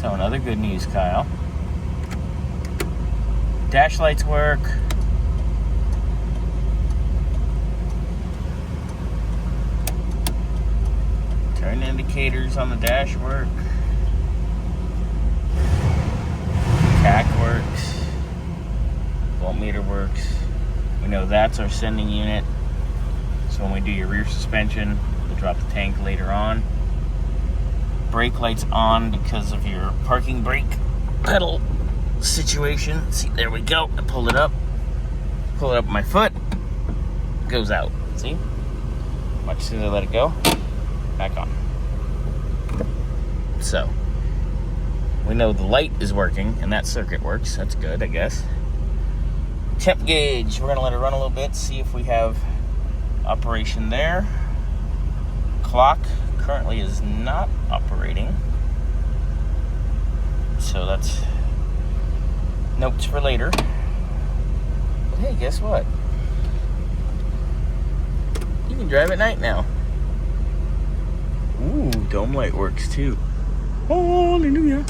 So another good news, Kyle. Dash lights work. Turn indicators on the dash work. CAC works. Voltmeter works. We know that's our sending unit. So when we do your rear suspension, we'll drop the tank later on. Brake light's on because of your parking brake pedal situation. See, there we go. I pulled it up. Pull it up with my foot. It goes out. See? Much as soon as I let it go, back on. So, we know the light is working and that circuit works. That's good, I guess. Temp gauge. We're going to let it run a little bit, see if we have operation there. Clock currently is not operating, so that's notes for later. But hey, guess what? You can drive at night now. Ooh, dome light works too. Hallelujah.